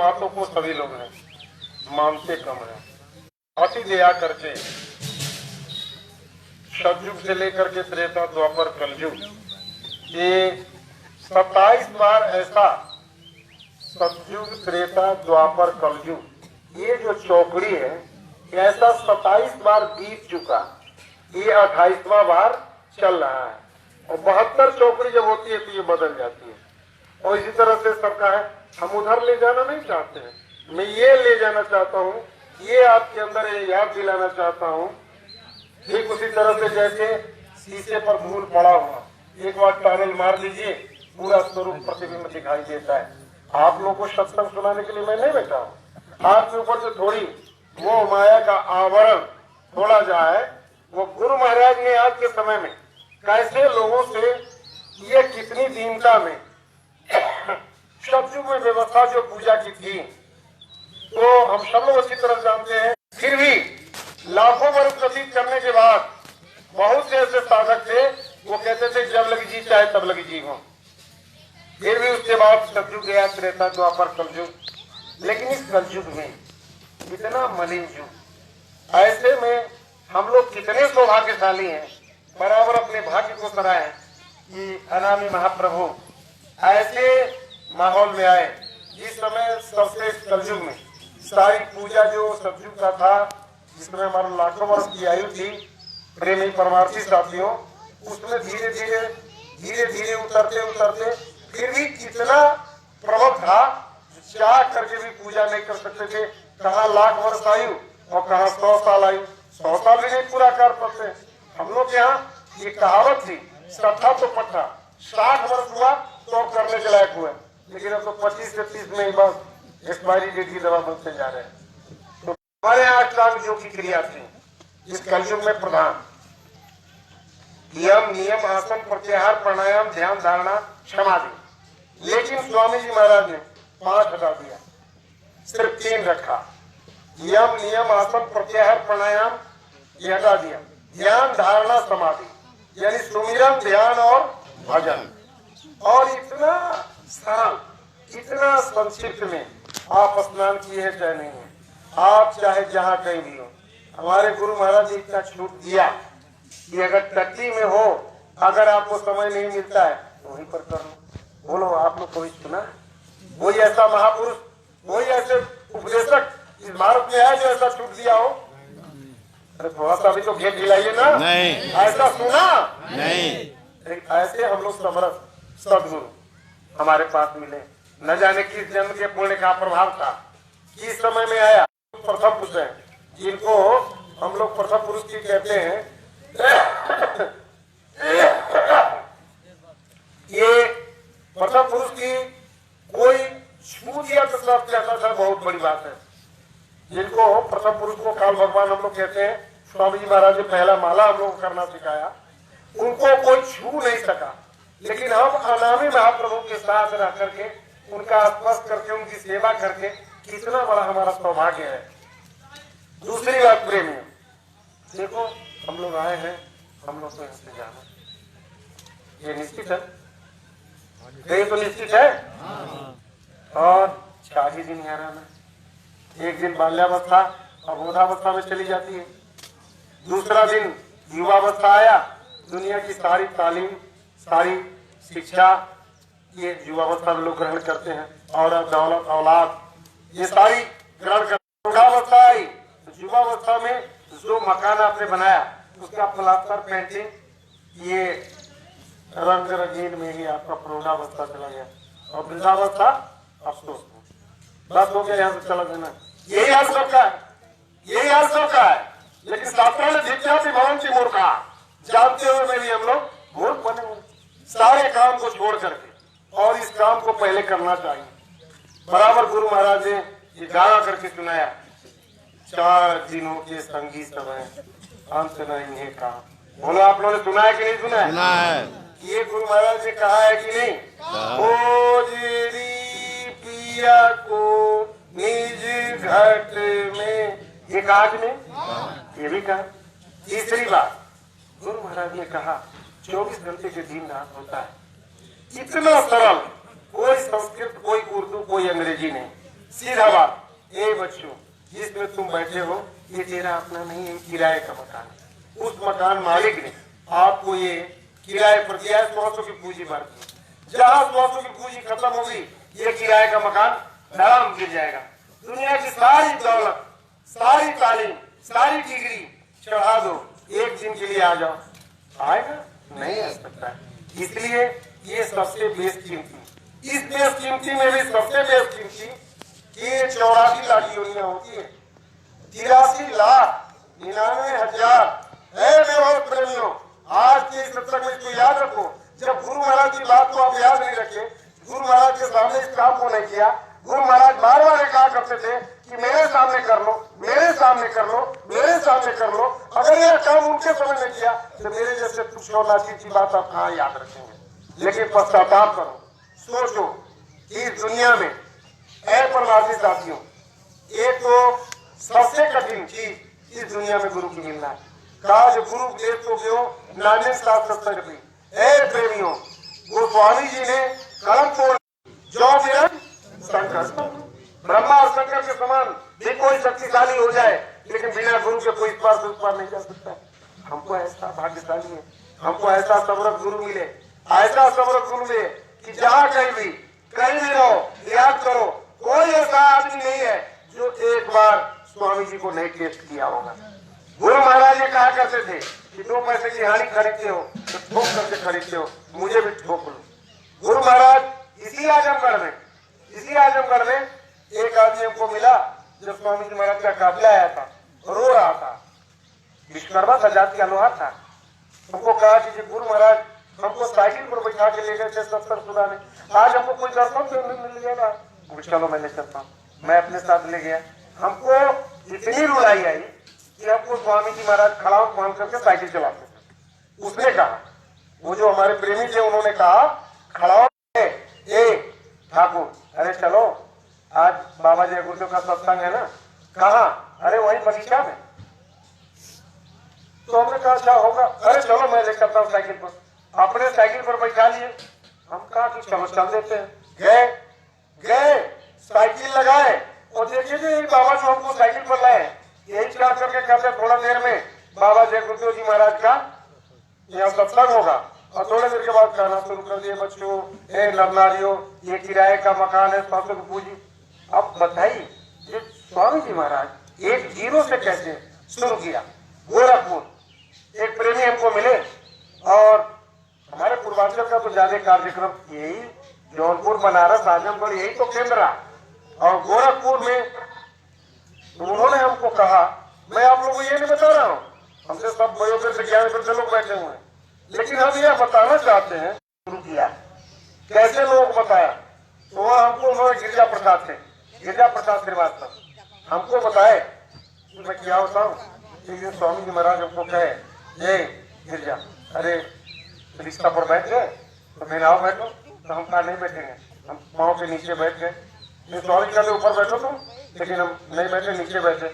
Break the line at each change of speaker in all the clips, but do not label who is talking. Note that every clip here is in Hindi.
बातों को सभी लोग हैं मानते कम है। अति दया करके सतयुग से लेकर के त्रेता द्वापर कलयुग ये 27 बार ऐसा सतयुग त्रेता द्वापर कलयुग ये जो चौकड़ी है ऐसा 27 बार बीत चुका, ये 28वां बार चल रहा है और 72 चौकड़ी जब होती है तो ये बदल जाती है। और इसी तरह से सबका है, हम उधर ले जाना नहीं चाहते हैं, मैं ये ले जाना चाहता हूँ, ये आपके अंदर ये याद दिलाना चाहता हूँ। ठीक उसी तरह से जैसे शीशे पर धूल पड़ा हुआ, एक बार टॉर्च मार लीजिए पूरा स्वरूप प्रतिबिंब दिखाई देता है। आप लोगों को सत्संग सुनाने के लिए मैं नहीं बैठा हूँ, आपके ऊपर से थोड़ी वो माया का आवरण थोड़ा जाए। वो गुरु महाराज ने आज के समय में कैसे लोगों से ये कितनी दीनता में सतयुग में व्यवस्था जो पूजा की थी तो हम सब लोग अच्छी तरह जानते हैं। फिर भी लाखों वर्ष व्यतीत करने के बाद बहुत से ऐसे साधक थे वो कहते थे जब लगी जी चाहे तब लगी जी हो। फिर भी उसके बाद सतयुग गया, त्रेता द्वापर कलयुग। लेकिन इस कलयुग में इतना मलिन युग, ऐसे में हम लोग कितने सौभाग्यशाली हैं, बराबर अपने भाग्य को सराहें कि अनामी महाप्रभु ऐसे माहौल में आए जिस समय सबसे कलयुग में सारी पूजा जो सतयुग का था जिसमें हमारा लाखों वर्ष की आयु थी प्रेमी परमार्थी साथियों, उसमें धीरे धीरे उतरते उतरते फिर भी कितना प्रबल था, चाह करके भी पूजा नहीं कर सकते थे। कहाँ लाख वर्ष आयु और कहाँ 100 साल आयु, 100 साल भी नहीं पूरा कर पाते। हम लोग यहाँ ये कहावत थी सट्ठा तो पट्टा, 60 वर्ष हुआ तो करने के लायक हुए, लेकिन अब तो 25 से 30 में ही बस एक्सपायरी डेट की दवा बनते जा रहे हैं। तो हमारे यहाँ अष्टांग योग की क्रिया थी इस कलयुग में प्रधान, यम नियम आसन प्रत्याहार प्राणायाम ध्यान धारणा समाधि। लेकिन स्वामी जी महाराज ने 5 हटा दिया, सिर्फ 3 रखा। यम नियम आसन प्रत्याहार प्राणायाम ये हटा दिया, ध्यान धारणा समाधि यानी सुमिरन ध्यान और भजन। और इतना सरल इतना संक्षिप्त में आप स्नान किए हैं चाहे नहीं है, आप चाहे जहाँ कहीं भी हो, हमारे गुरु महाराज ने इतना छूट दिया कि अगर टट्टी में हो, अगर आपको समय नहीं मिलता है तो वहीं पर कर लो। बोलो आप लोग कोई सुना, कोई ऐसा महापुरुष, कोई ऐसे उपदेशक इस भारत में है जो ऐसा छूट दिया हो? अरे थोड़ा सा अभी तो घेर दिलाइए ना। नहीं ऐसा सुना नहीं। ऐसे हम लोग समर्थ सदगुरु हमारे पास मिले, न जाने किस जन्म के पुण्य का प्रभाव था, किस समय में आया। प्रथम पुरुष है जिनको हम लोग प्रथम पुरुष की कहते हैं। ये प्रथम पुरुष की कोई छू दिया तो सब कहता था बहुत बड़ी बात है। जिनको प्रथम पुरुष को काल भगवान हम लोग कहते हैं, स्वामी जी महाराज ने पहला माला हम लोग करना सिखाया, उनको कोई छू नहीं सका। लेकिन हम अनामी महाप्रभु के साथ रह करके उनका स्पर्श करके उनकी सेवा करके कितना बड़ा हमारा सौभाग्य है। दूसरी बात प्रेमी, देखो हम लोग आए हैं, हम लोग तो यहाँ से जाना ये निश्चित है, ये तो निश्चित है। और 40 दिन यहाँ रहना, एक दिन बाल्यावस्था अबोधावस्था में चली जाती है, दूसरा दिन युवावस्था आया, दुनिया की सारी तालीम सारी शिक्षा ये युवावस्था में लोग ग्रहण करते हैं, और दौलत औलाद ये सारी ग्रहण करते। बुढ़ावस्था आई, युवावस्था में जो मकान आपने बनाया उसका प्लास्टर पेंटिंग ये रंग रंगीन में ही आपका प्रौढ़ावस्था चला गया, और वृद्धावस्था अफसोस बस हो गया, यहाँ से चला देना। यही हाल सबका है, यही हाल सबका है। लेकिन शास्त्रों ने जिज्ञा भी भवन की मूर्खा, जानते हुए में भी हम लोग मूर्ख बने हुए, सारे काम को छोड़ करके, और इस काम को पहले करना चाहिए। बराबर गुरु महाराज ने ये गाना करके सुनाया, 4 दिनों के संगी समय अंत नहीं है काम। बोलो आप लोगों ने सुना है कि नहीं सुना है? सुना है। ये गुरु महाराज ने कहा है कि नहीं? पिया को निज घट में, ये कहा कि नहीं? ये भी कहा। तीसरी बात गुरु महाराज ने कहा 24 घंटे के दिन रात होता है, इतना सरल, कोई संस्कृत कोई उर्दू कोई अंग्रेजी नहीं, सीधा बात, ए बच्चों जिसमें तुम बैठे हो ये तेरा अपना नहीं है, किराए का मकान है। उस मकान मालिक ने आपको ये किराए पर दिया है, 100 की पूंजी भर दी। जहां 100 की पूंजी खत्म होगी ये किराए का मकान धड़ाम गिर जाएगा। दुनिया की सारी दौलत, सारी तालीम, सारी डिग्री चढ़ा दो, एक दिन के लिए आ जाओ, आएगा नहीं आ सकता। इसलिए ये सबसे बेशकीमती, इस बेशकीमती में भी सबसे बेशकीमती ये 84 लाख योनियां होती है, 83,99,000। मेरे प्रेमियों, आज के इस सत्संग में इसको याद रखो। जब गुरु महाराज की बात को आप याद नहीं रखे, गुरु महाराज के सामने इस काम को नहीं किया। गुरु महाराज बार बार कहा करते थे कि मेरे सामने कर लो, मेरे सामने कर लो, मेरे सामने कर लो। अगर यह काम उनके समय में किया तो मेरे जैसे कुछ और नाची की बात आप कहाँ याद रखेंगे। लेकिन पश्चाताप करो, सोचो कि इस दुनिया में परमार्थी साथियों, एक तो सबसे कठिन चीज इस दुनिया में गुरु की मिलना है। काज गुरु देव तो क्यों नाने 770 रुपये। प्रेमियों, गोस्वामी जी ने कलम तोड़, जो मेरा शंकर, ब्रह्मा और शंकर के समान भी कोई शक्तिशाली हो जाए लेकिन बिना गुरु के कोई इस पार नहीं जा सकता। हमको ऐसा भाग्यशाली है, हमको ऐसा समर्थ गुरु मिले, ऐसा समर्थ गुरु मिले कि जहाँ कहीं भी रहो, याद करो कोई ऐसा आदमी नहीं है जो एक बार स्वामी जी को नहीं टेस्ट किया होगा। गुरु महाराज ये कहा करते थे कि 2 पैसे की हानि खरीदते हो तो ठोक करके खरीदते हो, मुझे भी ठोक लो। गुरु महाराज इसी आजमगढ़ में एक आदमी हमको मिला जब स्वामी जी महाराज का काफिला आया था, रो रहा था, विश्वकर्मा सजात का लोहा था। हमको कहा कि गुरु महाराज हमको साइकिल पर बैठा के ले गए थे 70 सुधाने, आज हमको कोई दर्शन तो मिल गया। चलो मैं ले चलता हूँ, मैं अपने साथ ले गया। हमको इतनी रुलाई आई कि हमको स्वामी जी महाराज खड़ाऊ बांध करके साइकिल चलाते थे। उसने कहा, वो जो हमारे प्रेमी थे उन्होंने कहा, खड़ाऊ ठाकुर, अरे चलो आज बाबा जय गुरुदेव का सत्संग है ना। कहा? अरे वही बगीचा में। तो हमने कहा अच्छा होगा, अरे चलो मैं ले चलता हूँ साइकिल पर। अपने साइकिल पर बैठा लिए, हम कहा कि चलो चल देते हैं। गए साइकिल लगाए और देखिए जो यही बाबा जो हमको साइकिल पर लाए, यही चाह करके कहते थोड़ा देर में बाबा जय गुरुदेव जी महाराज का यहाँ सत्संग होगा। और थोड़ी देर के बाद कहना शुरू कर दिए, बच्चों नरनारियों ये किराए का मकान है, 100 की पूंजी। अब बताइए ये स्वामी जी महाराज एक जीरो से कैसे शुरू किया। गोरखपुर एक प्रेमी हमको मिले और हमारे पूर्वांचल का तो ज्यादा कार्यक्रम यही जौनपुर, बनारस, आजमगढ़ यही तो केंद्र है। और गोरखपुर में उन्होंने हमको कहा, मैं आप लोगों को ये नहीं बता रहा हूँ, हमसे सब वयोवृद्ध ज्ञान लोग बैठे हुए हैं, लेकिन हम यह बताना चाहते हैं शुरू किया कैसे लोग बताया। तो वह हमको उन्होंने गिरिजा प्रसाद श्रीवास्तव हमको बताए कि मैं क्या बताऊँ। स्वामी जी महाराज हमको कहे, ये गिरिजा अरे रिश्ता पर बैठ गए तो मैंने आओ बैठो, तो हम कहा नहीं बैठेंगे, हम पाँव के नीचे बैठ गए। स्वामी जी कहते ऊपर बैठो तुम, लेकिन हम नहीं बैठे, नीचे बैठे।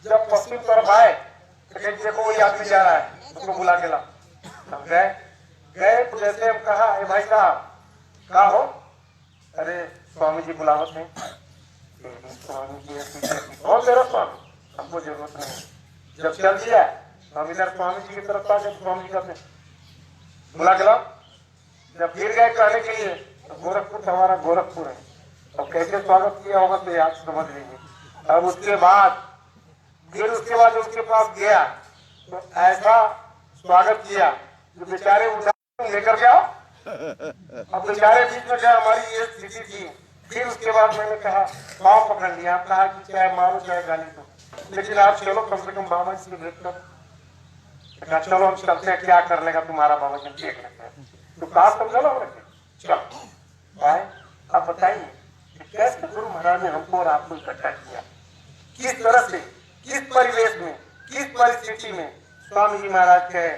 जब पश्चिम तरफ आए तो कहीं देखो वही आदमी जा रहा है, उसको बुला के ला। हम गए तो जैसे हम कहा, ए भाई साहब कहा हो? अरे स्वामी जी बुलाओ थे। स्वामी जी और तेरा स्वामी, हमको जरूरत नहीं। जब चल दिया हम इधर स्वामी जी की तरफ आ गए, स्वामी जी कहते बुला के लाओ। जब फिर गए कहने के लिए तो गोरखपुर हमारा गोरखपुर है, और कैसे स्वागत किया होगा तो आप समझ लीजिए। अब उसके बाद उसके पास गया तो ऐसा स्वागत किया जो बेचारे उठा लेकर के आओ। अब बेचारे बीच में गए, हमारी ये स्थिति थी। फिर उसके बाद मैंने कहा, पाँव पकड़ लिया, कहा कि चाहे मारो चाहे गाली दो, लेकिन आप चलो कम से कम बाबा जी से भेंट करो। चलो हम चलते हैं, क्या कर लेगा तुम्हारा बाबा जी, देख लेते हैं। तो कहा समझा लो, चलो भाई आप बताइए कैसे गुरु महाराज ने हमको और आपको इकट्ठा किया, किस तरह से, किस परिवेश में, किस परिस्थिति में। स्वामी जी महाराज कहे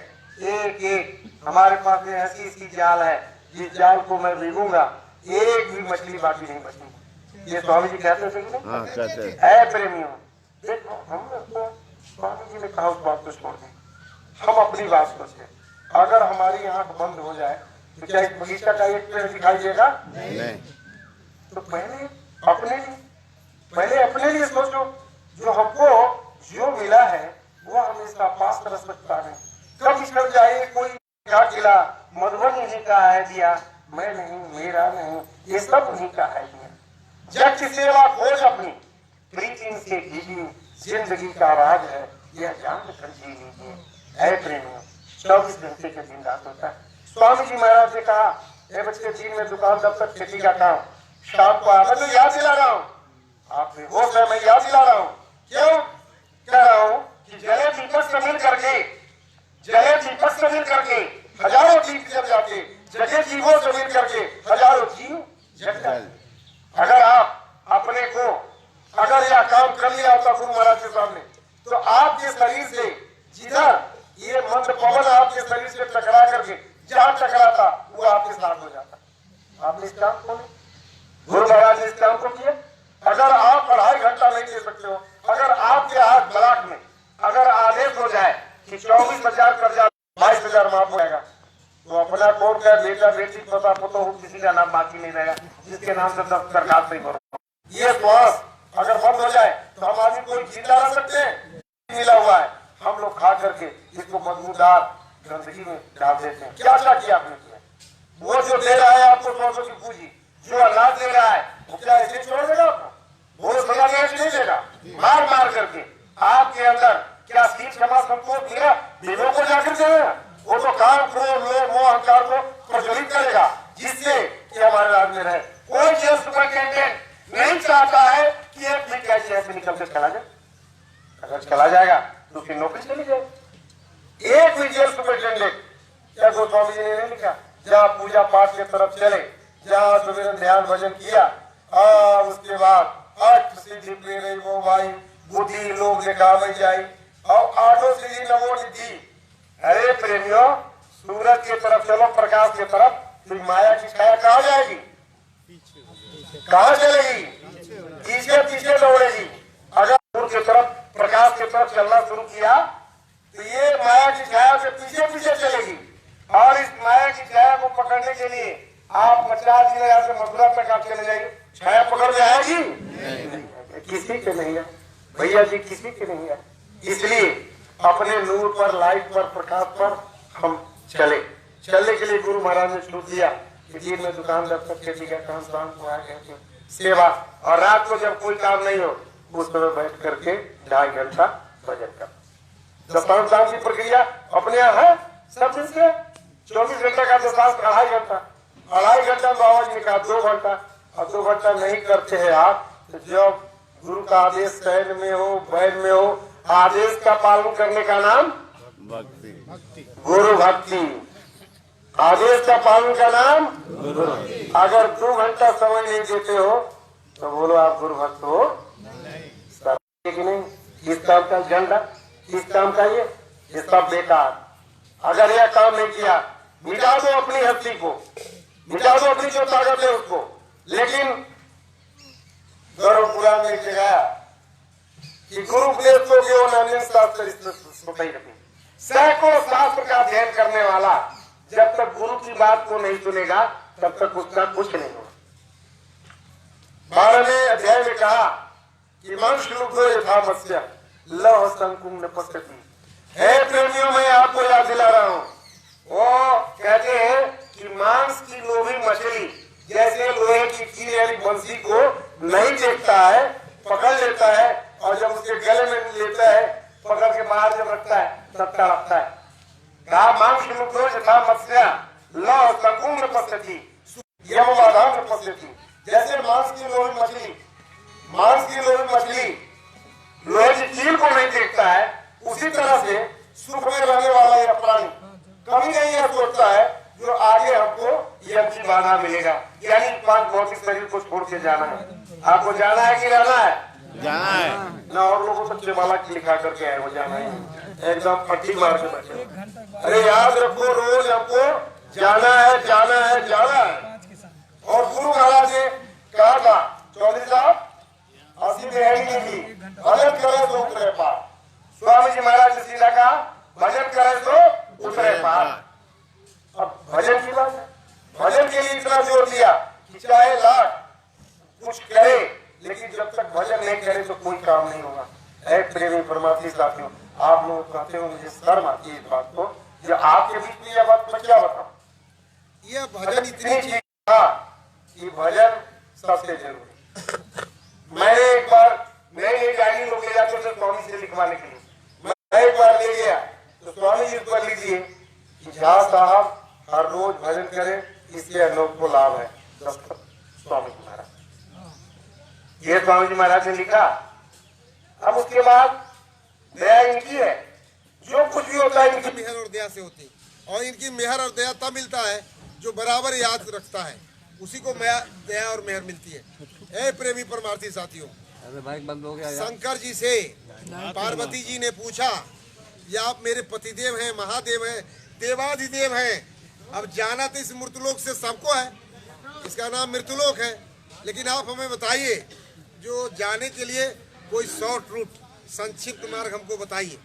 एक एक हमारे पास में ऐसी जाल है, जिस जाल को मैं भीगूंगा एक भी मछली बाकी नहीं बचेगी। ये स्वामी जी कहते थे कि नहीं? ऐ प्रेमियों देखो, हमने तो स्वामी जी ने कहा उस बात को छोड़ दी, हम अपनी बात सोचे। अगर हमारी आंख बंद हो जाए तो क्या इस बगीचा का एक पेड़ दिखाई देगा? नहीं। तो पहले अपने लिए जो हमको जो मिला है वो हम इसका पास कर सकता है। कब बिछड़ जाए कोई क्या खिला, मधुबन इन्हीं का है दिया, मैं नहीं मेरा नहीं, ये सब उन्हीं का है दिया। जग की सेवा खोज अपनी, प्रीति इनसे कीजिए, जिंदगी का राज है यह जान कर जी लीजिए। है प्रेमियों, 24 घंटे के दिन रात होता है। स्वामी जी महाराज ने कहा, ए बच्चे दिन में दुकान दफ्तर खेती का काम, शाम को मैं तो याद दिला रहा हूँ, आप बेहोश है, मैं याद दिला रहा हूँ। क्यों कह रहा हूँ कि जले दीपक से मिल करके, जले दीपक से मिल करके हजारों दीप जल जाते, जगे जीवों से मिल करके हजारों जीव जग जाते। अगर आप अपने को अगर यह काम कर लिया होता गुरु महाराज के सामने, तो आपके शरीर से जिधर ये मंद पवन आपके शरीर से टकरा करके जहां टकराता वो आपके साथ हो जाता। आपने इस काम को गुरु महाराज ने इस काम को किया। अगर आप 2.5 घंटा नहीं दे सकते हो, अगर आपके हाथ ब्लॉक में अगर आदेश हो जाए कि 24,000 कर्जा 22,000 माफ हो जाएगा, तो अपना कौन का बेटा बेटी पता पता किसी का नाम बाकी नहीं रहेगा जिसके नाम से दरखास्त नहीं करो। ये श्वास अगर बंद हो जाए तो हम आदमी कोई जिंदा रह सकते हैं? मिला हुआ है, हम लोग खा करके इसको बदबूदार गंदगी में डाल देते हैं। क्या किया आपने किया? वो जो दे रहा है आपको 100 की पूंजी, जो अनाज दे रहा है वो क्या ऐसे छोड़ देगा आपको? वो सजा नहीं देगा, मार मार करके आपके अंदर क्या सीट क्षमा संतोष मेरा दिलों को जाकर देगा? वो तो काम क्रोध लोभ मोह अहंकार को प्रज्वलित करेगा, जिससे कि हमारे राज्य में रहे। कोई जेल सुपरिटेंडेंट नहीं चाहता है कि एक भी कैसे से निकल कर चला जाए। अगर चला जाएगा तो फिर नौकरी चली जाएगी। एक भी जेल सुपरिटेंडेंट, क्या गोस्वामी जी ने नहीं लिखा, जहाँ पूजा पाठ की तरफ चले, जहाँ सुमिरन ध्यान भजन किया, उसके बाद अष्ट सिद्धि प्रेरे वो भाई बुद्धि लोग दिखावे जाई और आठों सिद्धि नवो निधि। अरे प्रेमियों, सूरज की तरफ चलो, प्रकाश की तरफ, तो माया की छाया कहाँ जाएगी? कहाँ चलेगी? पीछे पीछे दौड़ेगी। अगर सूर्य की तरफ प्रकाश की तरफ चलना शुरू किया तो ये माया की छाया से पीछे पीछे चलेगी। और इस माया की छाया को पकड़ने के लिए आप 50 दिन यहाँ से मथुरा तक आप चले जाइए, छाया पकड़ में आएगी? किसी के नहीं है भैया जी, किसी के नहीं है। इसलिए अपने नूर पर, लाइट पर, प्रकाश पर हम चलने के लिए गुरु महाराज ने छूट दिया कि दिन में दुकान दफ्तर खेती का काम, शाम को आ गए सेवा, और रात को जब कोई काम नहीं हो उस समय बैठ करके 2.5 घंटा भजन कर। दशांश दान की प्रक्रिया अपने यहाँ है सब दिन से। 24 घंटा का दशांश 2.5 घंटा, 2.5 घंटा बाबा जी ने कहा 2 घंटा, और 2 घंटा नहीं करते हैं आप, तो जब गुरु का आदेश शयन में हो बैन में हो, आदेश का पालन करने का नाम भक्ति, गुरु भक्ति। आदेश का पालन का नाम गुरु। अगर 2 घंटा समय नहीं देते हो तो बोलो आप गुरु भक्त हो कि नहीं? किस काम का झंडा, किस काम का ये सब बेकार। अगर यह काम नहीं किया, मिटा दो अपनी हस्ती को, मिटा दो अपनी जो ताकत है उसको। लेकिन गौरव पुराण में जगाया कि गुरु उपदेश तो केवल अन्य शास्त्र, सैकड़ों शास्त्र का अध्ययन करने वाला जब तक गुरु की बात को नहीं सुनेगा तब तक उसका कुछ नहीं होगा। 12वें अध्याय में कहा कि मनुष्य लुब्धो यथा मत्स्य लौह संकुम न पश्यति। हे प्रेमियों, मैं आपको याद दिला रहा हूँ, वो कहते हैं कि मांस की लोभी मछली जैसे लोहे की कील यानी बंसी को नहीं देखता है, पकड़ लेता है, और जब उसके गले में लेता है, पकड़ के बाहर जब रखता है तब तड़पता है। कहा मांस की लुब्धो यथा मत्स्य लौह संकुम न पश्यति यमबाधा न पश्यति। जैसे मांस की लोही मछली लोहे की कील को नहीं देखता है, उसी तरह से सुख में रहने वाला यह प्राणी कभी नहीं यह सोचता है जो आगे हमको यह की बाधा मिलेगा, यानी 5 भौतिक शरीर को छोड़ के जाना है। आपको जाना है कि रहना है?
जाना है
ना। और लोगों को जमाला लिखा करके आए, वो जाना है, एकदम पट्टी मार के बैठे। अरे याद रखो, रोज हमको जाना है, जाना है, जाना है। और गुरु महाराज ने कहा था, चौधरी साहब 80 की भजन करे तो उतरे पार। स्वामी जी महाराज ने सीधा कहा भजन करे तो उतरे पार। अब भजन की बात है, भजन के लिए इतना जोर दिया कि चाहे लाख कुछ करे, लेकिन जब तक भजन नहीं करे तो कोई काम नहीं होगा। ऐ प्रेमी परमार्थी साथियों, आप लोग कहते हो मुझे शर्म आती है इस बात को, जो आपके बीच में यह बात मैं क्या बताऊं।
यह भजन इतनी चीज
कि भजन सबसे जरूरी। मैंने एक बार नई डायरी लोग ले जाते थे स्वामी से लिखवाने के लिए, मैं एक बार ले गया तो स्वामी जी पर लिख दिए कि झा साहब हर रोज भजन करें, इससे अनोख को लाभ है। स्वामी जी महाराज, ये स्वामी जी महाराज ने लिखा। अब उसके बाद दया इनकी है, जो कुछ भी होता है इनकी
मेहर और दया से होती है, और इनकी मेहर और दया तब मिलता है जो बराबर याद रखता है, उसी को दया और मेहर मिलती है। ऐ प्रेमी परमार्थी साथियों,
बाइक बंद हो गया।
शंकर जी से पार्वती जी ने पूछा, ये आप मेरे पतिदेव हैं, महादेव हैं, देवाधिदेव हैं। अब जाना तो इस मृतलोक से सबको है, इसका नाम मृतलोक है, लेकिन आप हमें बताइए जो जाने के लिए कोई शॉर्ट रूट, संक्षिप्त मार्ग हमको बताइए।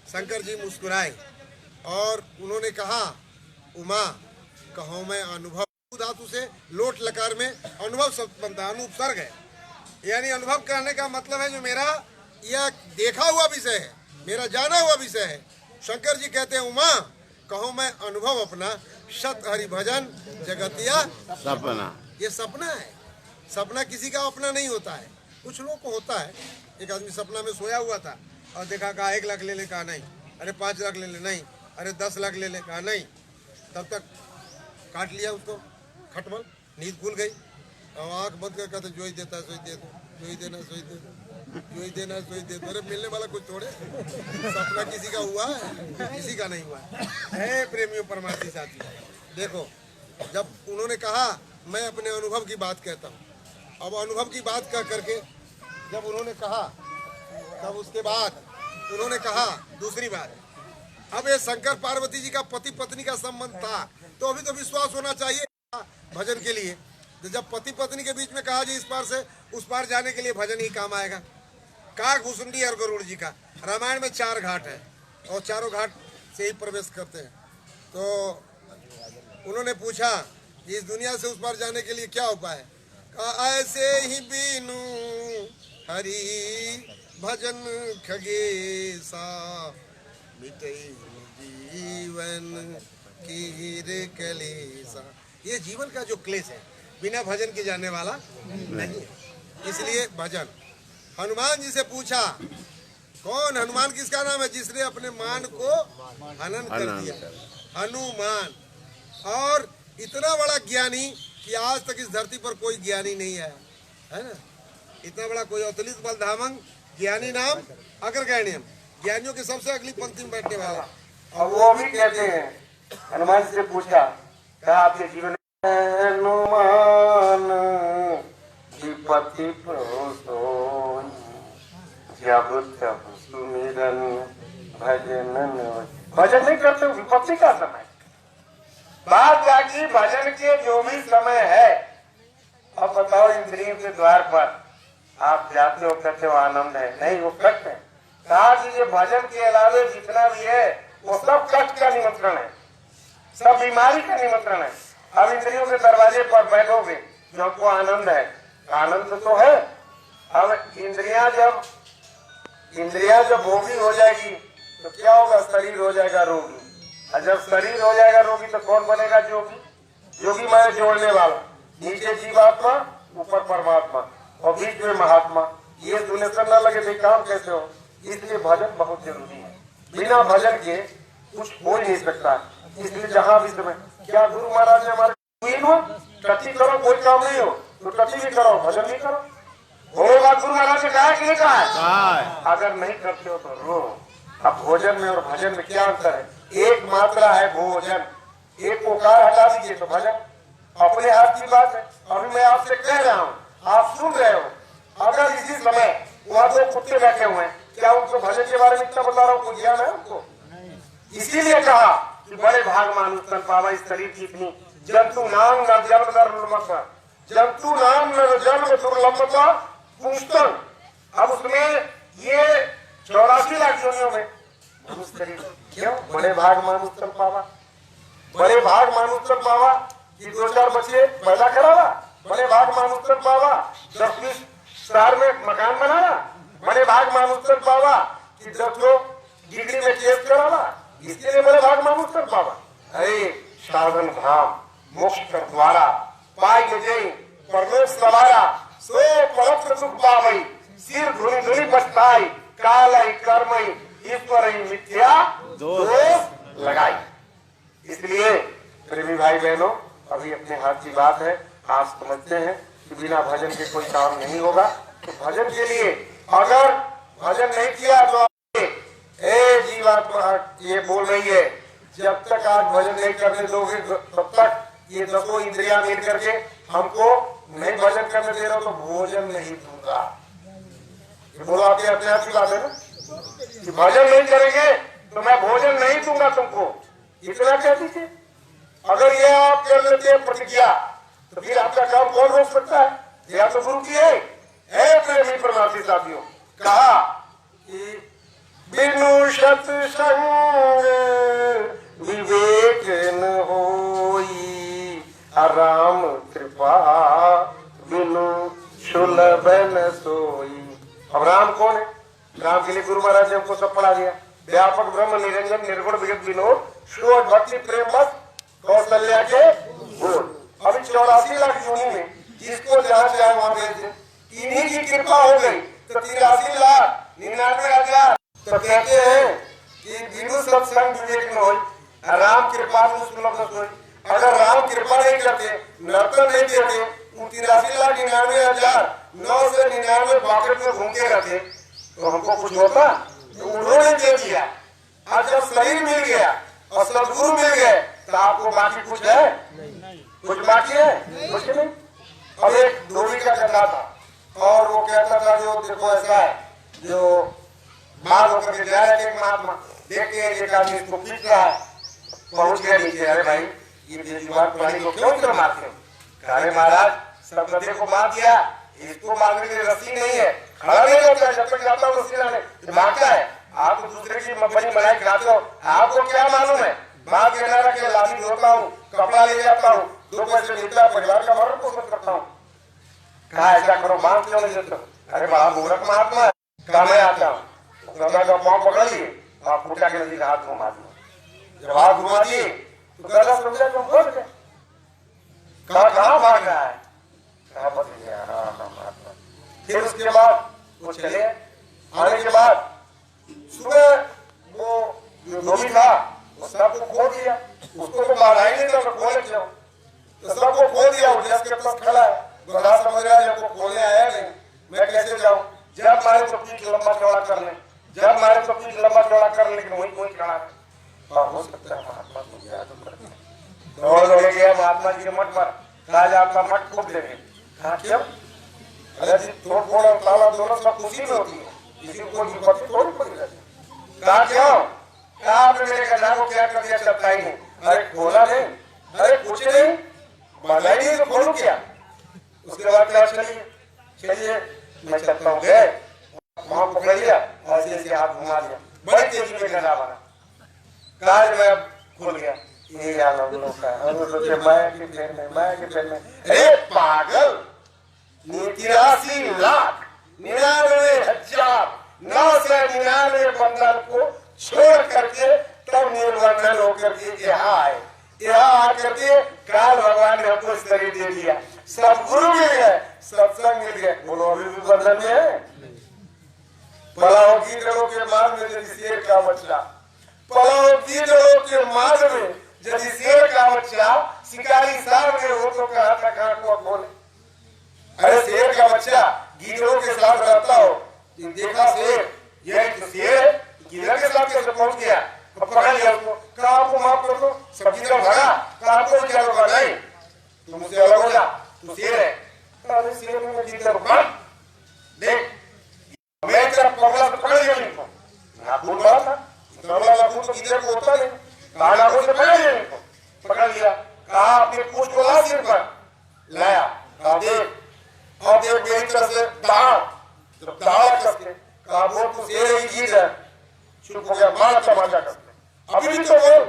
शंकर जी मुस्कुराए और उन्होंने कहा, उमा कहो मैं अनुभव धातु से लोट लकार में अनुभव शब्द बनता है, अनुपसर्ग है, यानी अनुभव करने का मतलब है जो मेरा यह देखा हुआ विषय है, मेरा जाना हुआ विषय है। शंकर जी कहते हैं, उमा कहो मैं अनुभव अपना, सत हरि भजन जगतिया
सपना।
ये सपना है, सपना किसी का अपना नहीं होता है, कुछ लोगों को होता है। एक आदमी सपना में सोया हुआ था और देखा, कहा 1 लाख ले ले, कहा नहीं, अरे 5 लाख ले ले, नहीं, अरे 10 लाख ले ले, कहा नहीं, तब तक काट लिया उसको खटमल, नींद खुल गई और आंख बंद कर कहते जो ही देता है सोई दे दो, जो ही देना सोई दे दो, जो ही देना सोई दे दो। अरे मिलने वाला कुछ थोड़े, सपना किसी का हुआ है, किसी का नहीं हुआ है। प्रेमियों परमार्थी साथी, देखो जब उन्होंने कहा मैं अपने अनुभव की बात कहता हूँ, अब अनुभव की बात कह करके जब उन्होंने कहा, तब उसके बाद उन्होंने कहा दूसरी बात, अब ये शंकर पार्वती जी का पति पत्नी का संबंध था, तो अभी तो विश्वास होना चाहिए भजन के लिए। तो जब पति पत्नी के बीच में कहा जी इस पार से उस पार जाने के लिए भजन ही काम आएगा। काग भुसुंडी और गरुड़ जी का रामायण में 4 घाट है और चारों घाट से ही प्रवेश करते हैं। तो उन्होंने पूछा कि इस दुनिया से उस पार जाने के लिए क्या उपाय है। कहा ऐसे ही बीनू हरि भजन खगेसा, मिटे जीवन की कलेसा। ये जीवन का जो क्लेश है बिना भजन के जाने वाला नहीं है, इसलिए भजन। हनुमान जी से पूछा, कौन हनुमान किसका नाम है, जिसने अपने मान को हनन कर दिया, हनुमान। और इतना बड़ा ज्ञानी कि आज तक इस धरती पर कोई ज्ञानी नहीं है, है ना, इतना बड़ा कोई अतुलित बल धामंग ज्ञानी नाम अग्रगण्यम, ज्ञानियों के सबसे अगली पंक्ति में बैठने वाला।
और वो भी कहते हैं, हनुमान जी से पूछा, क्या आपके जीवन हनुमान विपत्ति प्रोसोई, जब तब सुमिरन भजन। भजन नहीं करते विपत्ति का समय, बात बाकी भजन के जो भी समय है। अब बताओ, इंद्रियों के द्वार पर आप जाते हो, कहते हो आनंद है, नहीं वो कष्ट है। कहा कि ये भजन के अलावे जितना भी है वो सब कष्ट का निमंत्रण है, सब बीमारी का निमंत्रण है। अब इंद्रियों के दरवाजे पर बैठोगे जो आपको आनंद है, आनंद तो है। अब इंद्रियां जब भोगी हो जाएगी तो क्या होगा, शरीर हो जाएगा रोगी, और जब शरीर हो जाएगा रोगी तो कौन बनेगा जोगी। जोगी माने जोड़ने वाला, नीचे जीवात्मा ऊपर परमात्मा और बीच में महात्मा। ये सुनेशन न लगे भाई काम कैसे हो, इसलिए भजन बहुत जरूरी है। बिना भजन के कुछ हो ही नहीं सकता। इसलिए जहाँ भी समय, क्या गुरु महाराज ने हमारे टट्टी करो कोई काम नहीं हो तो टट्टी भी करो, भजन नहीं करो, होगा। गुरु महाराज ने कहा कि नहीं कहा है? अगर नहीं करते हो तो रो। अब भोजन में और भजन में क्या अंतर है, एक मात्रा है भोजन, एक ओकार हटा दीजिए तो भजन अपने हाथ की बात है। अभी मैं आपसे कह रहा हूँ, आप सुन रहे हो, अगर इसी समय वहाँ 2 कुत्ते बैठे हुए हैं, क्या उनको भजन के बारे में इतना बता रहा हूँ, कोई ज्ञान है उनको? इसीलिए कहा कि बड़े भाग मानुष तन पावा, इस शरीर की इतनी जंतु नाम न जन्म दुर्लभता, जंतु नाम न जन्म दुर्लभता पुष्टन। अब उसमें ये 84 लाख योनियों में मनुष्य शरीर, क्यों बड़े भाग मानुष तन पावा, बड़े भाग मानुष तन पावा कि 2-4 बच्चे पैदा करावा, बड़े भाग मानुष तन पावा 10-20 शहर में मकान बनाना, बड़े भाग मानुस कर पावा कि 10 डिग्री में केस करावा, इसके लिए बड़े भाग मानुस कर पावा। अरे साधन धाम मोक्ष कर द्वारा पाई गई परमेश सवारा सो पवित्र सुख पावई सिर धुनी धुनी बचताई काल कर्मई ईश्वर ही मिथ्या दोष लगाई। इसलिए प्रेमी भाई बहनों, अभी अपने हाथ की बात है, आप समझते हैं कि बिना भजन के कोई काम नहीं होगा। तो भजन के लिए अगर भजन नहीं किया तो जीवात्मा ये बोल रही है, जब तक आज भजन नहीं करने दोगे तब तक ये 10 इंद्रियां मिल करके हमको नहीं भजन करने दे रहे हो तो भोजन नहीं दूंगा। ये बोलो आपके अपने आप की बात है ना कि भजन नहीं करेंगे तो मैं भोजन नहीं दूंगा तुमको, इतना कह दीजिए। अगर ये आप कर लेते हैं प्रतिज्ञा तो फिर आपका काम कौन रोक सकता है? या तो गुरु की है प्रेमी प्रवासी साथियों, कहा कि बिनु सत्संग विवेक न होई, राम कृपा बिनु सुलभ न सोई। अब राम कौन है? राम के लिए गुरु महाराज ने हमको सब पढ़ा दिया, व्यापक ब्रह्म निरंजन निर्गुण विगत विनोद सुर भक्ति प्रेम बस कौशल्या के गुण। अभी 84 लाख योनि में जिसको जहाँ चाहे वहां भेज दे, इन्हीं की कृपा हो गई तो 83,99,000। तो कहते हैं कि बिनु सत्संग विवेक न होई, राम कृपा बिनु सुलभ न सोई। अगर राम कृपा नहीं करते, नर्तन नहीं देते, 83,99,999 पॉकेट में घूमते रहते तो हमको कुछ होता? तो उन्होंने दे दिया। आज जब शरीर मिल गया और सदगुरु मिल गए तो आपको बाकी कुछ है? कुछ बाकी है? कुछ नहीं। अब एक धोबी का गंदा था और वो कहता था जो देखो ऐसा है, जो बाल होकर के जा रहे थे, एक महात्मा देख के एक आदमी इसको पीट रहा है, पहुंच गया नीचे। अरे भाई ये बेजुबान प्राणी को क्यों इतना मारते हो? अरे महाराज सब नदी को मार दिया, इसको मारने के लिए रस्सी नहीं है, खड़ा नहीं होता है, जब तक जाता हूँ रस्सी लाने भागता है। आप दूसरे की बनी बनाई खाते हो, आपको क्या मालूम है? माँ के नारा के लाठी धोता हूँ, कपड़ा ले जाता हूँ, 2 पैसे मिलता है, परिवार का भरण पोषण करता हूँ। कहा ऐसा करो, बांध क्यों नहीं देते? अरे बड़ा मूर्ख महात्मा है, कहा मैं आता हूँ। गंगा का पाँव पकड़ लिए और फूटा के नदी का हाथ घुमा दिया। जब हाथ घुमा दिए तो गंगा समझा तुम फंस गए। कहाँ भाग रहा है? कहा बच गया। हाँ महात्मा। फिर उसके बाद वो चले आने के बाद सुबह वो जो धोबी था वो सबको खो दिया, उसको तो मारा ही नहीं था तो खोले क्यों? तो सबको खो दिया। वो जस के पास खड़ा है, गधा समझ रहा है जब खोलने आया नहीं, मैं कैसे जाऊं? जब मारे तो पीठ लंबा चौड़ा कर ले, जब मारे तो पीठ लंबा चौड़ा कर ले, लेकिन वही कोई खड़ा है। हो सकता है महात्मा को याद कर दौड़ गया महात्मा जी के मठ पर, कहा आपका मठ खूब देंगे। कहा क्यों? अरे जी तोड़ फोड़ और ताला दोनों सब खुशी में होती है, किसी को कोई विपत्ति थोड़ी पड़ी रहती। कहा क्यों? कहा आपने मेरे गधा को क्या कर दिया? चलता ही नहीं। अरे खोला नहीं? अरे कुछ नहीं, बाधा ही नहीं तो खोलू क्या? उसके बाद क्या? चलिए मैं चलता हूँ। गए वहां पकड़ लिया, ऐसे ऐसे हाथ घुमा दिया, बड़ी तेजी में गधा बना। कहा मैं खुल गया, ये याद हम लोग का। मैं के पेन में अरे पागल, 83,99,999 बंधन को छोड़ करके तब निर्बंधन होकर के यहाँ आए। यहाँ आकर के काल भगवान ने हमको शरीर दे दिया, सब गुरु मिल गए, सत्संग मिल गए। बोलो अभी भी बंधन में है? पलाओ कीड़ों के मार्ग में यदि शेर का बच्चा, पलाओ कीड़ों के मार्ग में यदि शेर का बच्चा शिकारी सामने हो तो कहा था कहा को खोले। अरे शेर का बच्चा गिरोह के साथ रहता हो, देखा शेर, यह शेर गिरोह के साथ कैसे पहुंच गया? पकड़ लिया उसको, कहा आपको माफ कर दो, सब्जी का भगा, कहा आपको क्या होगा? नहीं तुम मुझसे अलग हो जा, तू शेर है। अरे शेर में जीता रुका देख, मैं तेरा पगला तो पकड़ लिया नहीं, नाखून बड़ा था, पगला नाखून तो गिरोह को होता नहीं, कहा नाखून से पकड़ लिया नहीं, पकड़ लिया। कहा अपने पूछ को ला सिर पर लाया, कहा देख और देख मेरी तरफ से दाड़, जब दाड़ करते कहा बोल तो शेर ही जीत है। चुप हो गया, मारा तमाचा करते, अभी भी तो बोल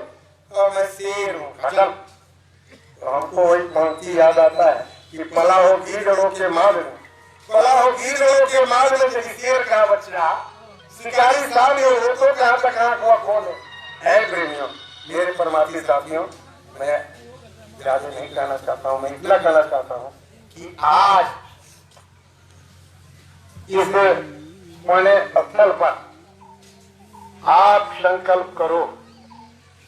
मैं शेर हूँ खटल। तो हमको वही पंक्ति याद आता है कि पलाओ गिरड़ों के मार्ग में, पलाओ गिरड़ों के मार्ग में यदि शेर का बच्चा शिकारी सामने हो तो कहां तक आंख हुआ कौन है प्रेमियों, मेरे परमार्थी साथियों, मैं ज्यादा नहीं कहना चाहता हूं, मैं इतना कहना चाहता हूं कि आज इस पुण्य स्थल पर आप संकल्प करो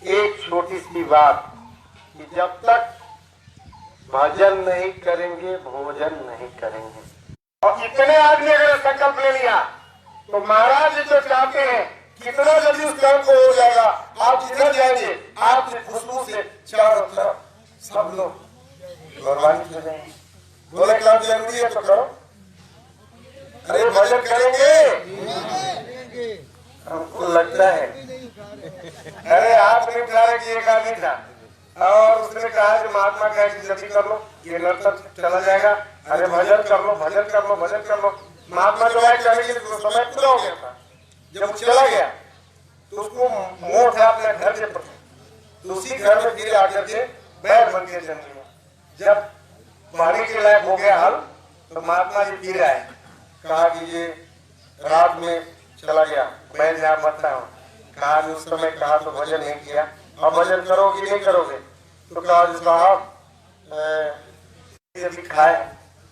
एक छोटी सी बात कि जब तक भजन नहीं करेंगे भोजन नहीं करेंगे। और इतने आदमी अगर संकल्प ले लिया तो महाराज जो चाहते हैं कितना जल्दी उस काम को हो जाएगा। आप जिधर जाएंगे आपकी खुशबू से चारों तरफ सब लोग गौरवान्वित हो जाएंगे। बोले काम जरूरी है तो करो। अरे भजन करेंगे हमको लगता है। अरे आप नहीं बता रहे कि एक आदमी था और उसने कहा कि महात्मा का जल्दी कर लो ये नर्तक चला जाएगा। अरे भजन कर लो भजन कर लो भजन कर लो। महात्मा जो है कहने के लिए समय पूरा हो गया था। जब वो चला गया तो उसको मोह था अपने घर के प्रति, तो उसी घर में फिर आकर के बैल बन के जन्म लिया। जब पानी के लायक हो गया हल तो महात्मा जी फिर आए, कहा कि ये रात में चला गया मैं जहाँ बचता हूँ। कहा उस समय कहा तो भजन नहीं किया, अब भजन करोगे नहीं करोगे? तो कहा साहब खाए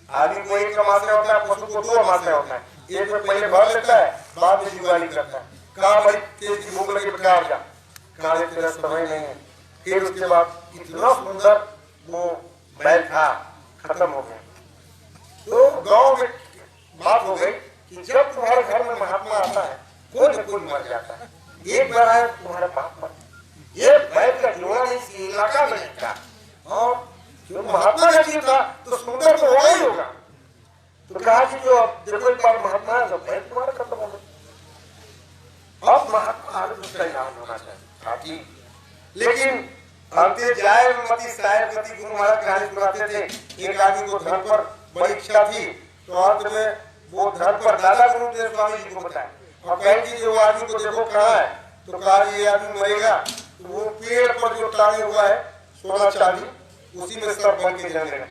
आदमी को एक कमाते होता है, पशु को दो कमाते होता है। एक में पहले भर लेता है बाद में जुगाली करता है। कहा भाई तेज की भूख लगी बेकार जा, कहा तेरा समय नहीं है। फिर उसके बाद इतना सुंदर वो बैल था खत्म हो गया। तो गांव में बात हो गई कि जब तुम्हारे घर में महात्मा आता है कोई न कोई मर जाता है। एक बार आया तुम्हारे बाप पर ये बैल का जोड़ा नहीं इलाका में था और जो महात्मा का जीव था तो सुंदर तो होगा ही होगा। तो कहा कि जो देखो एक बार महात्मा है तो बैल तुम्हारा खत्म हो गया। अब महात्मा आगे उसका इलाज होना चाहिए। लेकिन अंते जाए मती साहेब मती गुरु महाराज कहानी सुनाते थे। एक आदमी को धन पर बड़ी इच्छा थी तो अंत में वो धन पर दादा गुरुदेव स्वामी जी को बताया और कहे कि जो आदमी को देखो कहाँ है, तो कहा ये आदमी मरेगा तो वो पेड़ पर जो टांगे हुआ है सोना चांदी उसी में सब बन के जानेगा।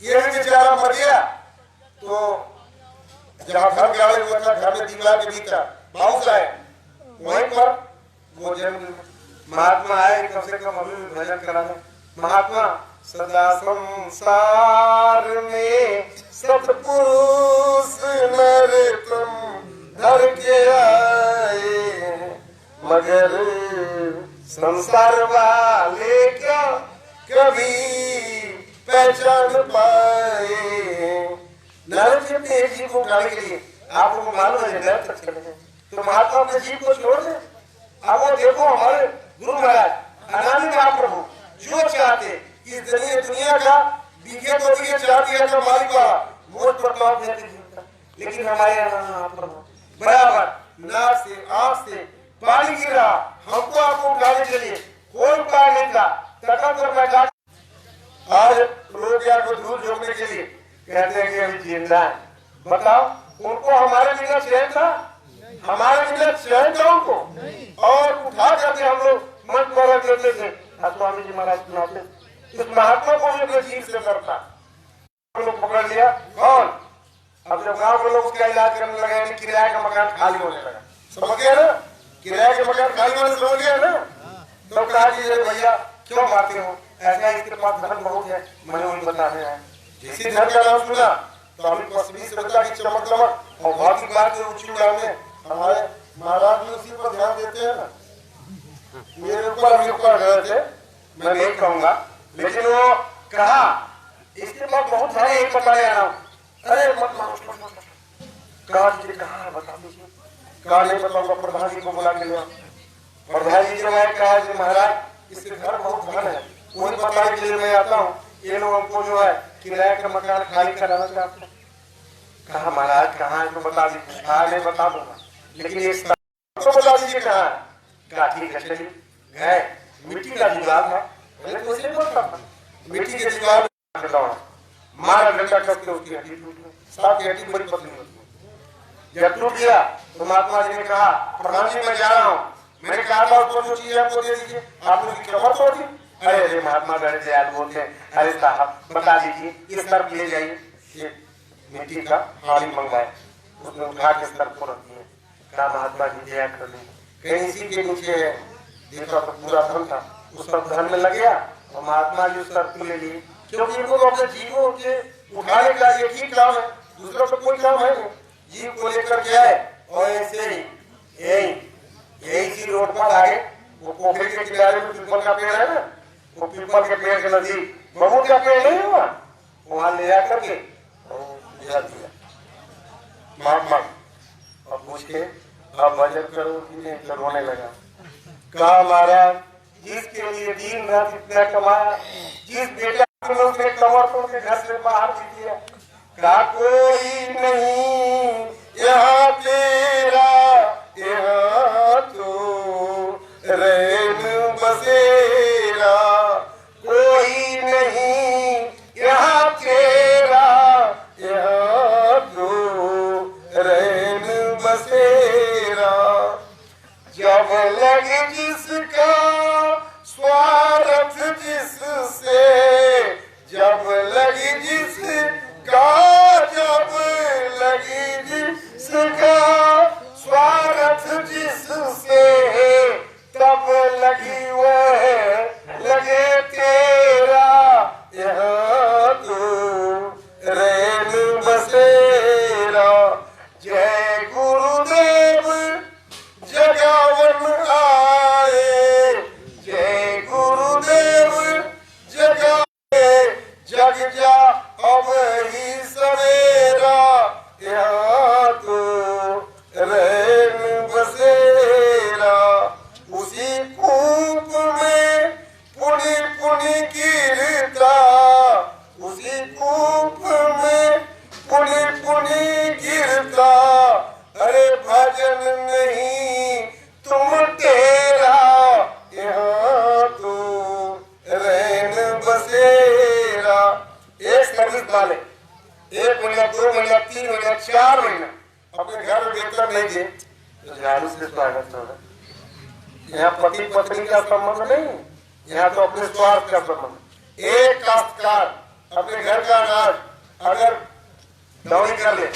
ये भी बेचारा मर गया तो जहाँ घर गाड़े हुआ था घर में दीवार के भीतर बाउस आए वहीं पर वो जन्म महात्मा आए कम से कम अभी भी भजन कराने। महात्मा सदा संसार में सतपुरुष नरतम धर के आए मगर संसार वाले क्या कभी पहचान पाए। नरसिंह देव जी को गाने के लिए आप लोग मालूम है नर तक चले गए तो महात्मा अपने जीव को छोड़ दे। अब वो देखो हमारे गुरु महाराज अनादि महाप्रभु जो चाहते इस दुनिया का बीघे तो बीघे 4 बीघे का मालिक वाला मोट पर लौट देते जीवता। लेकिन हमारे महाप्रभु बराबर नाक से आंख से पानी गिरा हमको आपको उठाने के लिए कोई उपाय नहीं था। तखत पर बैठा आज लोग क्या को दूध झोंकने के लिए कहते हैं कि अभी जिंदा है। बताओ उनको हमारे बिना चैन था? हमारे बिना चैन था उनको? और उठा करके हम लोग मंच पर रख देते थे। स्वामी जी महाराज सुनाते इस महात्मा को भी अपने जीव से करता हम लोग पकड़ लिया। कौन? अब जब गांव के लोग उसका इलाज करने लगे यानी किराए का मकान खाली होने लगा। समझ गया ना? किराए के मकान खाली होने समझ गया ना? तो कहा कि भैया क्यों मारते हो? ऐसा इसके पास धन बहुत है मैंने वही बताने आया। जैसे धन का नाम सुना तो हमें पश्चिमी सभ्यता की चमक दमक और भौतिक बात के ऊंची उड़ाने हमारे महाराज भी उसी पर ध्यान देते हैं ना। मेरे ऊपर अभी ऊपर गए थे मैं नहीं कहूंगा लेकिन वो कहा इसके बाद बहुत सारे एक बताने आ रहा हूँ। अरे मत कहा है बता दीजिए। कहा नहीं बताऊंगा प्रधान जी को बुला के लिया। प्रधान जी जो है कहा जी महाराज इसके घर बहुत धन है वही बताने के लिए मैं आता हूँ। ये लोग हमको जो है किराए का मकान खाली कराना चाहते हैं। कहा महाराज कहाँ है तो बता दीजिए। कहा नहीं बता दूंगा लेकिन एक तो बता दीजिए कहाँ है। कहा ठीक है चलिए गए। मिट्टी का जुगाड़ था पहले तो इसे बोलता था मिट्टी के जुगाड़ मारा डंडा करके उसकी हड्डी टूट गई। साथ की हड्डी बड़ी पतली होती है। जब टूट गया तो महात्मा जी ने कहा प्रधान जी मैं जा रहा हूँ। मैंने कहा था उसको जो चीज आपको दे दीजिए आपने उसकी कमर तोड़ दी। अरे अरे महात्मा बड़े दयाल बोलते हैं। अरे साहब बता दीजिए इस तरफ ले जाइए। ये मिट्टी का थाली मंगाए उसने उठा के इस तरफ को रख दिए। कहा महात्मा जी जया कर दी, कहीं इसी के नीचे है, देखा तो पूरा धन था, उस सब धन में लग गया और महात्मा जी उस शर्त को ले लिए, क्योंकि इनको तो अपने जीवों के उठाने का एक ही काम है, दूसरा तो कोई काम है नहीं। जीव को लेकर के आए और ऐसे ही यही सी रोड पर आगे वो पोखरी के किनारे में पीपल का पेड़ है ना, वो पीपल के पेड़ के नजदीक बबूल का पेड़ नहीं हुआ, वहां ले जा करके महात्मा अब पूछे अब भजन करो कि नहीं, तो रोने लगा। कहा महाराज जिसके लिए दिन रात इतना कमाया, जिस बेटा ने उसने कमर तोड़ के घर से बाहर भी दिया, कहा कोई नहीं यहाँ तेरा, यहाँ तो रैन बसेरा, कोई नहीं यहाँ तेरा, यहाँ तो रैन बसेरा, जब लगे जिसका स्वार्थ जिससे, जब लगी जिसका, जब लगी जिसका स्वार्थ जिससे, तब लगी वह लगे तेरा, यहाँ तो रैन बसेरा। जय गुरुदेव जगावन आए, जय गुरुदेव जगाए, जग जा अब ही सवेरा, यहाँ तो रैन बसेरा। उसी कूप में पुनि पुनि गिरता, उसी कूप में पुनि पुनि गिरता, अरे भजन नहीं तुम तेरा, यहाँ तो रैन बसेरा। एक सर्विस वाले 1 महीना 2 महीना 3 महीना 4 महीना अपने घर में बेहतर नहीं थे, तो झाड़ू से स्वागत होगा। यहाँ पति पत्नी का संबंध नहीं, यहाँ तो अपने स्वार्थ का संबंध। एक काश्तकार अपने घर का अनाज अगर दौड़ी कर ले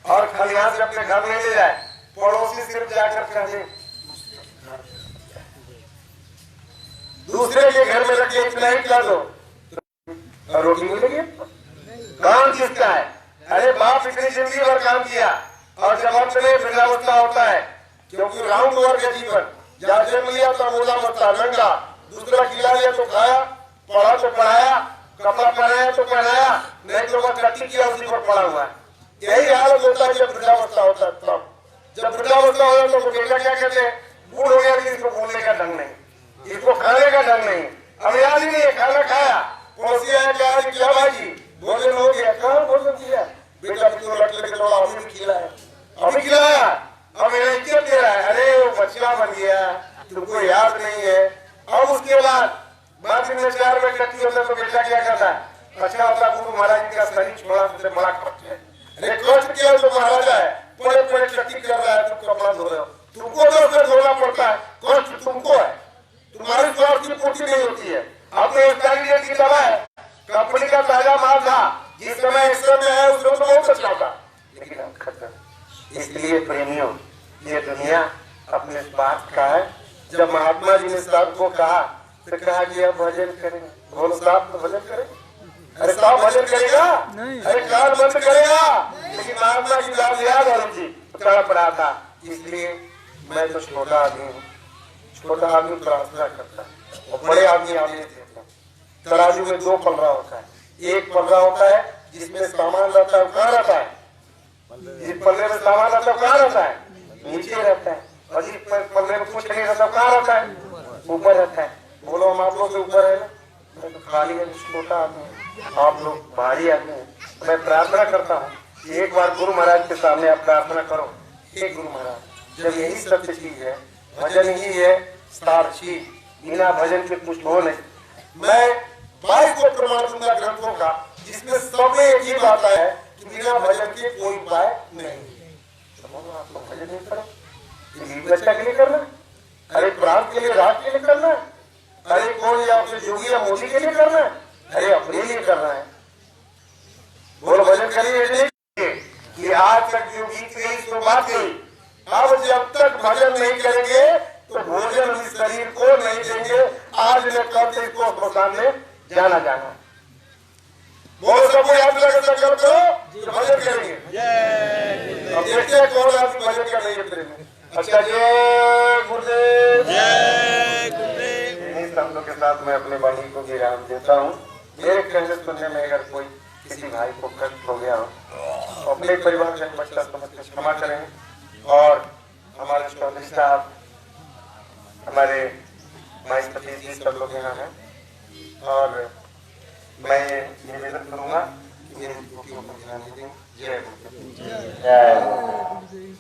और खलिहान से अपने घर में ले जाए, पड़ोसी सिर्फ जाकर कह दे दूसरे के घर में रख के इतना ही कर दो, और रोटी मिलेगी। काम किसका है? अरे बाप इतनी जिंदगी भर काम किया और जब अंत में वृद्धावस्था होता है, क्योंकि राउंड ओवर का जीवन, जहाँ जन्म लिया तो मोला मस्ता नंगा, दूसरा खिला लिया तो खाया, पढ़ा तो पढ़ाया, कपड़ा पहनाया तो पहनाया, नहीं तो वह कट्टी किया उसी पर पड़ा हुआ है। यही हालत होता है जब वृद्धावस्था होता है। तब जब वृद्धावस्था हो जाए तो बेटा क्या कहते हैं, बूढ़ हो गया कि इसको बोलने का ढंग नहीं, इसको खाने का ढंग नहीं, अब याद ही नहीं है खाना खाया, पड़ोसी आया कहा कि क्या भाई जी भोजन हो गया, कहाँ भोजन किया, बेटा क्यों लट लेके दौड़ा, अभी खिलाया, अभी खिलाया, अब मेरा इज्जत दे रहा है, अरे वो बच्चा बन गया, तुमको याद नहीं है। अब उसके बाद में 4 बजे कट्टी होता है तो बेटा क्या करता है, अच्छा होता गुरु महाराज जी का शरीर छोड़ा सबसे बड़ा कष्ट है, अरे कष्ट किया तो महाराजा है, बड़े बड़े कट्टी कर रहा है, तुम कपड़ा धो रहे हो, तुमको तो फिर धोना पड़ता है, कष्ट तुमको है, तुम्हारी स्वास्थ्य की पूर्ति नहीं होती है। अब तो एक्सपायरी की दवा है, कंपनी का ताजा माल था, जिस समय इस समय है उस समय तो बहुत अच्छा था, लेकिन अब खत्म। इसलिए प्रेमियों ये दुनिया अपने स्वार्थ का है। जब महात्मा जी ने सबको कहा तो कहा कि अब भजन करेंगे, बोलो साहब तो भजन करेंगे, अरे साहब भजन करेगा, अरे कान बंद करेगा, लेकिन महात्मा की बात याद आ रही थी, तड़प रहा था। इसलिए मैं तो छोटा आदमी हूँ, छोटा आदमी प्रार्थना करता है और बड़े आदमी आदमी देता है। तराजू में 2 पलड़ा होता है, एक पलड़ा होता है जिसमें सामान रहता है, वो कहाँ रहता है, जिस पल्ले में सामान रहता है कहाँ रहता है, नीचे रहता है, और जिस पल्ले में कुछ नहीं रहता कहाँ रहता है, ऊपर रहता है। बोलो हम आप लोग के ऊपर है ना, मैं तो खाली है, छोटा आदमी, आप लोग भारी आदमी है। मैं प्रार्थना करता हूँ एक बार गुरु महाराज के सामने आप प्रार्थना करो, हे गुरु महाराज जब यही सत्य चीज है, भजन ही है साक्षी, बिना भजन के कुछ हो नहीं। मैं 22 को प्रमाण दूंगा ग्रंथों का, जिसमें सब में एक ही बात है कि बिना भजन के कोई उपाय नहीं। आपको भजन नहीं करो, बच्चा के लिए करना, अरे प्रांत के लिए, राष्ट्र के लिए करना, अरे कौन या अपने योगी या मोदी के लिए करना है, अरे अपने लिए करना है। बोलो भजन करिए कि आज तक जो गीत गई सो बात गई, अब जब तक भजन नहीं करेंगे तो भोजन हम शरीर को नहीं देंगे। आज न कल से इसको स्मशान में जाना जाना। बोलो सबको याद रखकर संकल्प करो जो भजन करेंगे। अब देखते हैं कौन आदमी भजन का नहीं करेंगे। अच्छा, जय गुरुदेव, जय गुरुदेव। इन्हीं शब्दों के साथ मैं अपने वाणी को विराम देता हूँ। मेरे कहने सुनने में अगर कोई किसी भाई को कष्ट हो गया हो तो अपने परिवार से बच्चा समझ के क्षमा करेंगे। और हमारे चौधरी साहब, हमारे भाई सतीश जी सब लोग यहाँ हैं और मैं निवेदन करूंगा कि मेरे बेटियों को ध्यान दें। जय गुरुदेव, जय गुरुदेव।